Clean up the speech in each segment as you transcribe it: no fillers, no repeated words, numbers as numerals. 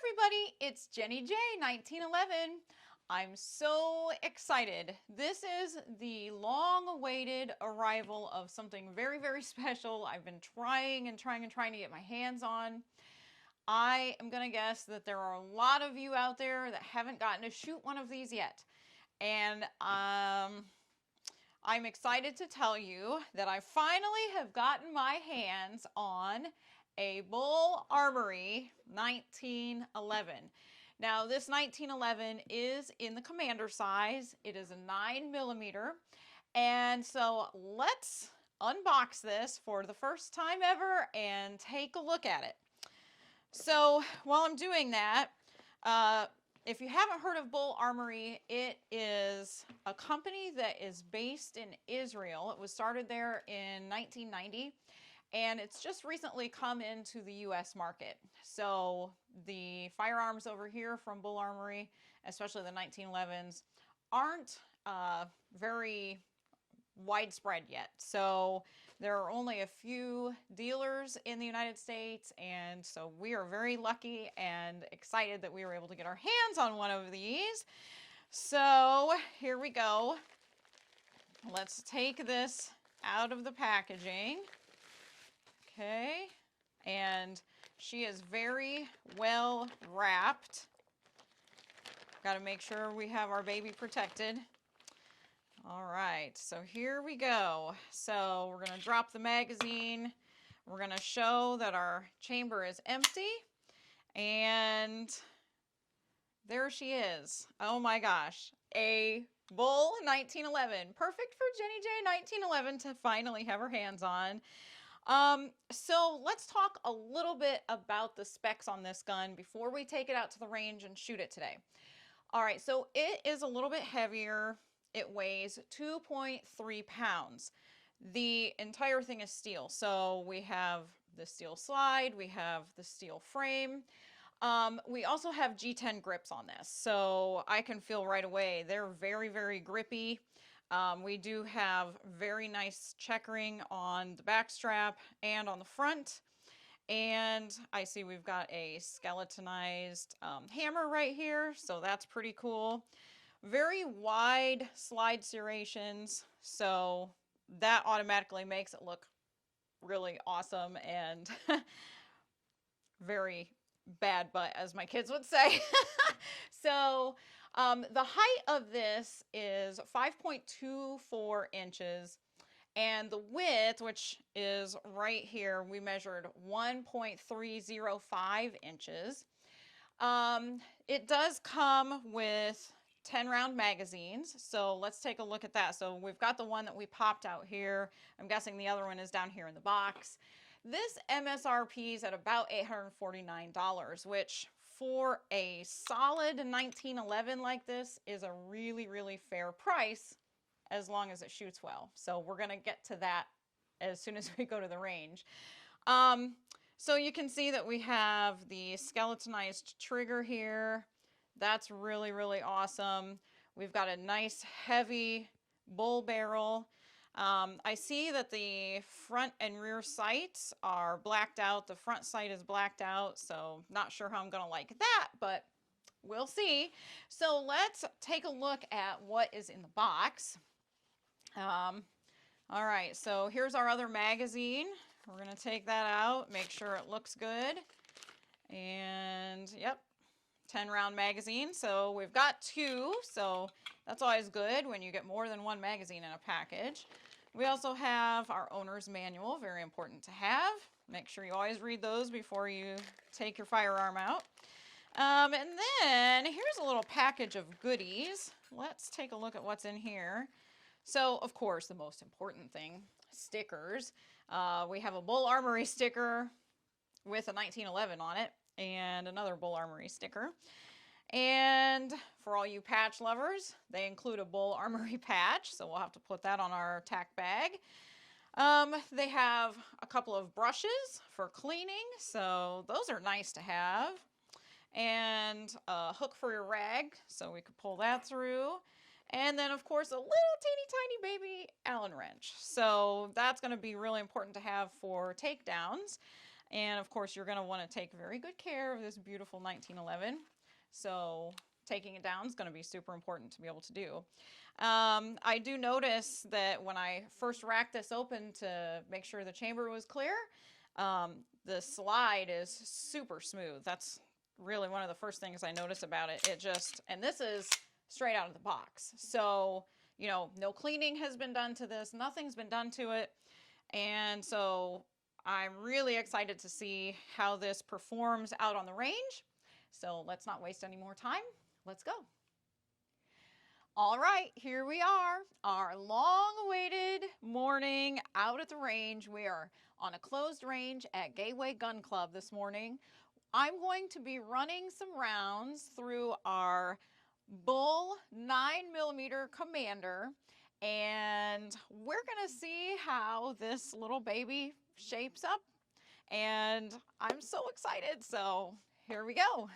everybody, it's JimJ 1911. I'm so excited. This is the long-awaited arrival of something very, very special. I've been trying to get my hands on. I am going to guess that there are a lot of you out there that haven't gotten to shoot one of these yet. And I'm excited to tell you that I finally have gotten my hands on a Bul Armory 1911. Now this 1911 is in the commander size. It is a 9mm. And so let's unbox this for the first time ever and take a look at it. So while I'm doing that, if you haven't heard of Bul Armory, it is a company that is based in Israel. It was started there in 1990. And it's just recently come into the U.S. market. So the firearms over here from Bul Armory, especially the 1911s, aren't very widespread yet. So there are only a few dealers in the United States, and so we are very lucky and excited that we were able to get our hands on one of these. So here we go. Let's take this out of the packaging. Okay, and she is very well wrapped. Got to make sure we have our baby protected. All right, so here we go. So we're going to drop the magazine. We're going to show that our chamber is empty. And there she is. Oh my gosh, a Bul 1911. Perfect for JimJ 1911 to finally have her hands on. So let's talk a little bit about the specs on this gun before we take it out to the range and shoot it today. All right, so it is a little bit heavier. It weighs 2.3 pounds. The entire thing is steel. So we have the steel slide, we have the steel frame. We also have G10 grips on this. So I can feel right away, they're very, very grippy. We do have very nice checkering on the back strap and on the front. And I see we've got a skeletonized hammer right here, so that's pretty cool. Very wide slide serrations, so that automatically makes it look really awesome and very bad butt, as my kids would say. So the height of this is 5.24 inches, and the width, which is right here, we measured 1.305 inches. It does come with 10-round magazines, so let's take a look at that. So we've got the one that we popped out here. I'm guessing the other one is down here in the box. This MSRP is at about $849, which for a solid 1911 like this is a really, really fair price as long as it shoots well. So we're going to get to that as soon as we go to the range. So you can see that we have the skeletonized trigger here. That's really, really awesome. We've got a nice heavy bull barrel. I see that the front and rear sights are blacked out. The front sight is blacked out, so not sure how I'm going to like that, but we'll see. So let's take a look at what is in the box. All right, so here's our other magazine. We're going to take that out, make sure it looks good. And yep, 10-round magazine. So we've got two, so that's always good when you get more than one magazine in a package. We also have our owner's manual, very important to have. Make sure you always read those before you take your firearm out. And then here's a little package of goodies. Let's take a look at what's in here. So, of course, the most important thing, stickers. We have a Bul Armory sticker with a 1911 on it and another Bul Armory sticker. And for all you patch lovers, they include a Bul Armory patch, so we'll have to put that on our tack bag. They have a couple of brushes for cleaning, so those are nice to have. And a hook for your rag, so we could pull that through. And then, of course, a little teeny tiny baby Allen wrench. So that's going to be really important to have for takedowns. And of course, you're going to want to take very good care of this beautiful 1911. So taking it down is going to be super important to be able to do. I do notice that when I first racked this open to make sure the chamber was clear, the slide is super smooth. That's really one of the first things I notice about it. And this is straight out of the box. So, you know, no cleaning has been done to this. Nothing's been done to it. And so I'm really excited to see how this performs out on the range. So let's not waste any more time. Let's go. All right, here we are, our long-awaited morning out at the range. We are on a closed range at Gateway Gun Club this morning. I'm going to be running some rounds through our Bul 9mm Commander, and we're going to see how this little baby shapes up. And I'm so excited, so here we go.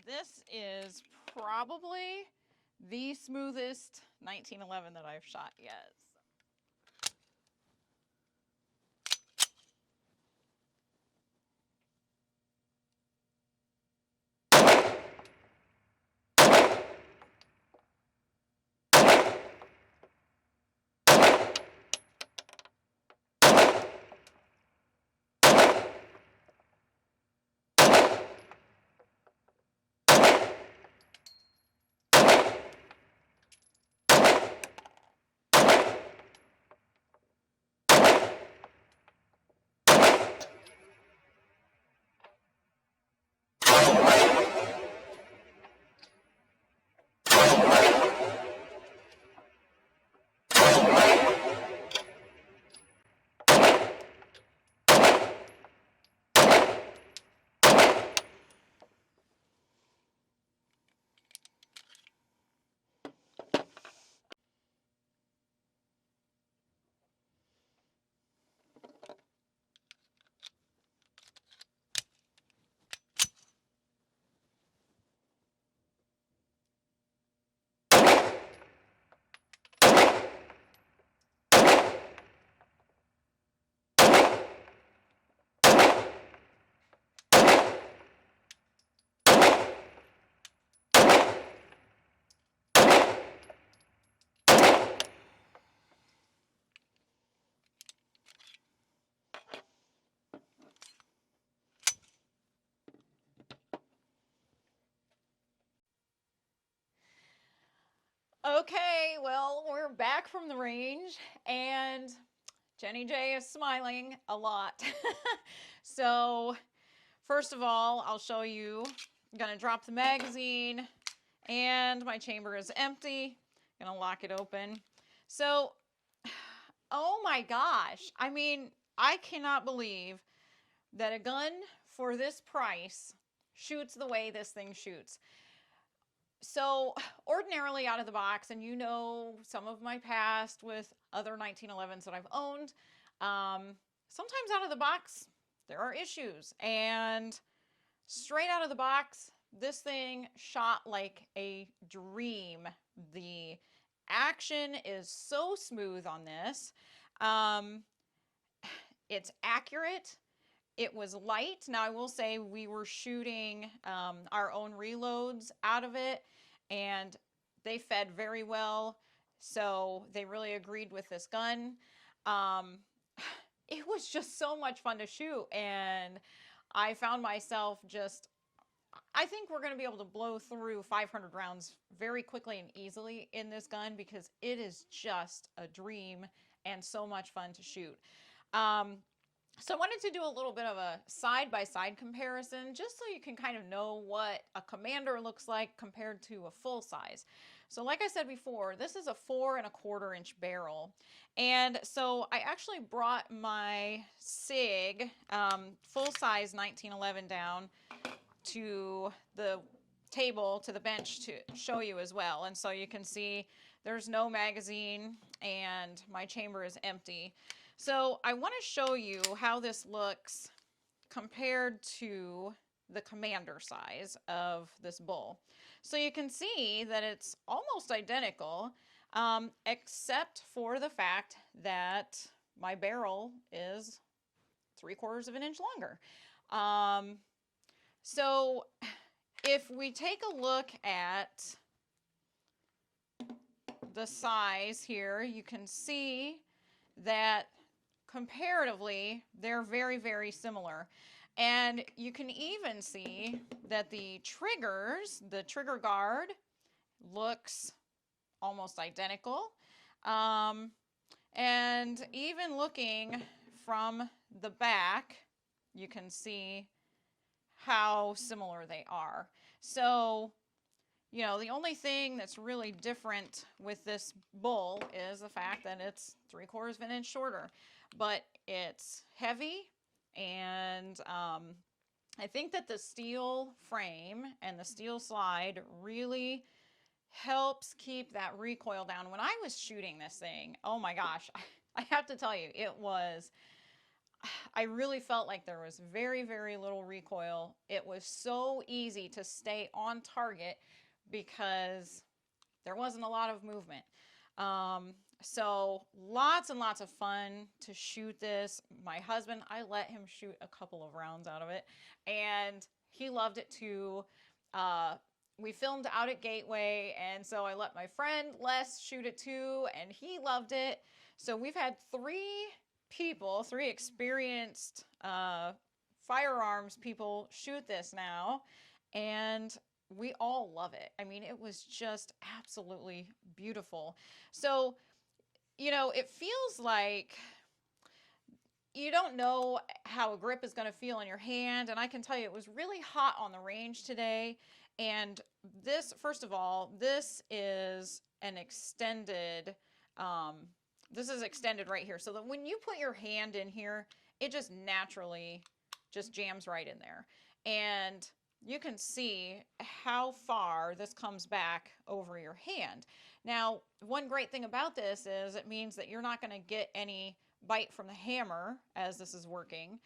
This is probably the smoothest 1911 that I've shot yet. Okay, well, we're back from the range, and Jenny J is smiling a lot. So, first of all, I'll show you. I'm going to drop the magazine, and my chamber is empty. I'm going to lock it open. So, oh my gosh. I mean, I cannot believe that a gun for this price shoots the way this thing shoots. So ordinarily out of the box, and you know some of my past with other 1911s that I've owned, sometimes out of the box there are issues, and straight out of the box this thing shot like a dream. The action is so smooth on this. It's accurate. It was light. Now I will say we were shooting our own reloads out of it, and they fed very well, so they really agreed with this gun. It was just so much fun to shoot, and I found myself just I think we're going to be able to blow through 500 rounds very quickly and easily in this gun because it is just a dream and so much fun to shoot. So I wanted to do a little bit of a side-by-side comparison just so you can kind of know what a Commander looks like compared to a full size. So like I said before, this is a 4 1/4 inch barrel. And so I actually brought my SIG full-size 1911 down to the table, to the bench to show you as well. And so you can see there's no magazine and my chamber is empty. So I want to show you how this looks compared to the Commander size of this Bul. So you can see that it's almost identical, except for the fact that my barrel is 3/4 of an inch longer. So if we take a look at the size here, you can see that comparatively, they're very, very similar. And you can even see that the triggers, the trigger guard, looks almost identical. And even looking from the back, you can see how similar they are. So, you know, the only thing that's really different with this Bul is the fact that it's 3/4 of an inch shorter, but it's heavy, and I think that the steel frame and the steel slide really helps keep that recoil down. When I was shooting this thing, oh my gosh, I have to tell you, I really felt like there was very, very little recoil. It was so easy to stay on target because there wasn't a lot of movement. So lots and lots of fun to shoot this. My husband, I let him shoot a couple of rounds out of it, and he loved it too. We filmed out at Gateway, and so I let my friend Les shoot it too, and he loved it. So we've had three experienced firearms people shoot this now, and we all love it. I mean, it was just absolutely beautiful. So, you know, it feels like you don't know how a grip is going to feel in your hand. And I can tell you, it was really hot on the range today. And this, first of all, this is an extended, this is extended right here. So that when you put your hand in here, it just naturally just jams right in there. And you can see how far this comes back over your hand. Now, one great thing about this is it means that you're not going to get any bite from the hammer as this is working.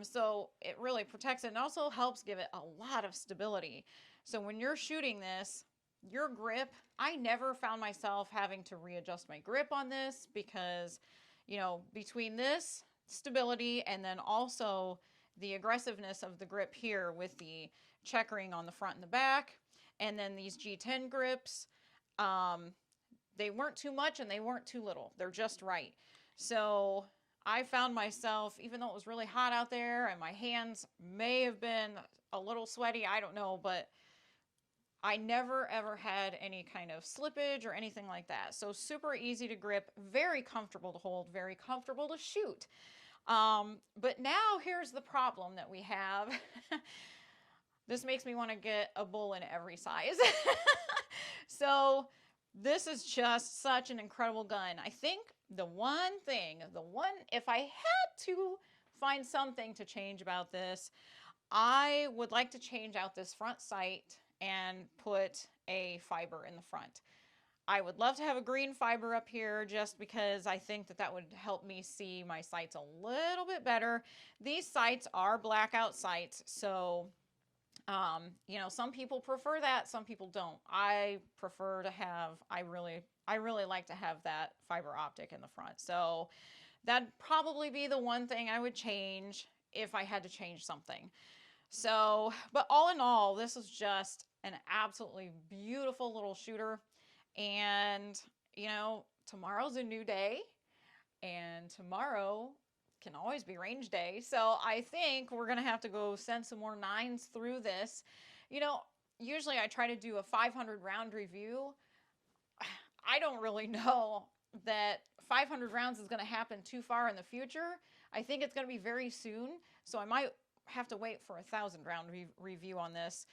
So it really protects it and also helps give it a lot of stability. So when you're shooting this, your grip, I never found myself having to readjust my grip on this because, you know, between this stability and then also the aggressiveness of the grip here with the checkering on the front and the back, and then these G10 grips, they weren't too much and they weren't too little. They're just right. So I found myself, even though it was really hot out there and my hands may have been a little sweaty, I don't know, but I never ever had any kind of slippage or anything like that. So super easy to grip, very comfortable to hold, very comfortable to shoot. But now here's the problem that we have. This makes me want to get a Bul in every size. So this is just such an incredible gun. I think if I had to find something to change about this, I would like to change out this front sight and put a fiber in the front. I would love to have a green fiber up here just because I think that that would help me see my sights a little bit better. These sights are blackout sights, so you know, some people prefer that, some people don't. I prefer to have, I really like to have that fiber optic in the front. So that'd probably be the one thing I would change if I had to change something. So, but all in all, this is just an absolutely beautiful little shooter. And, you know, tomorrow's a new day, and tomorrow can always be range day. So I think we're going to have to go send some more 9s through this. You know, usually I try to do a 500 round review. I don't really know that 500 rounds is going to happen too far in the future. I think it's going to be very soon. So I might have to wait for a 1,000 round review on this.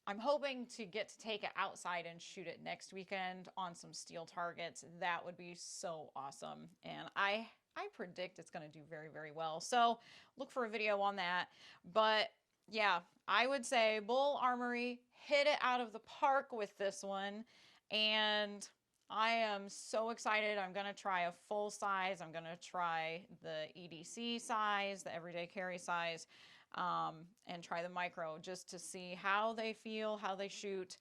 I'm hoping to get to take it outside and shoot it next weekend on some steel targets. That would be so awesome. And I predict it's going to do very, very well. So look for a video on that. But yeah, I would say Bul Armory hit it out of the park with this one. And I am so excited. I'm going to try a full size. I'm going to try the EDC size, the everyday carry size. And try the micro just to see how they feel, how they shoot,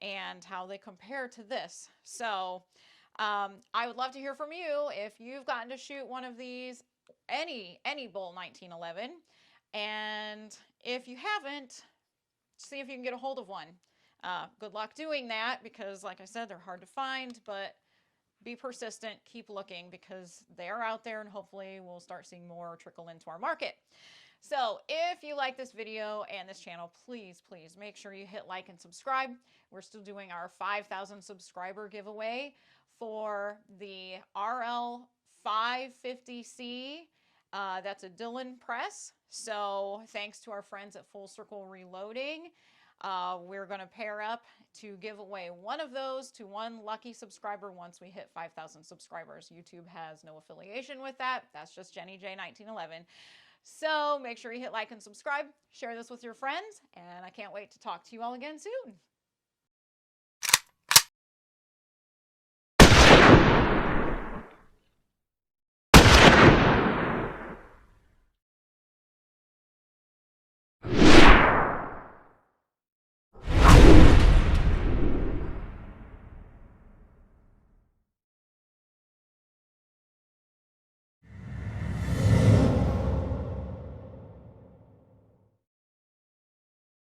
and how they compare to this. So I would love to hear from you if you've gotten to shoot one of these, any Bul 1911. And if you haven't, see if you can get a hold of one. Good luck doing that because, like I said, they're hard to find, but be persistent, keep looking because they are out there and hopefully we'll start seeing more trickle into our market. So if you like this video and this channel, please make sure you hit like and subscribe. We're still doing our 5,000 subscriber giveaway for the RL 550C. That's a Dillon press. So thanks to our friends at Full Circle Reloading, we're going to pair up to give away one of those to one lucky subscriber once we hit 5,000 subscribers. YouTube has no affiliation with that. That's just JimJ 1911. So make sure you hit like and subscribe, share this with your friends, and I can't wait to talk to you all again soon.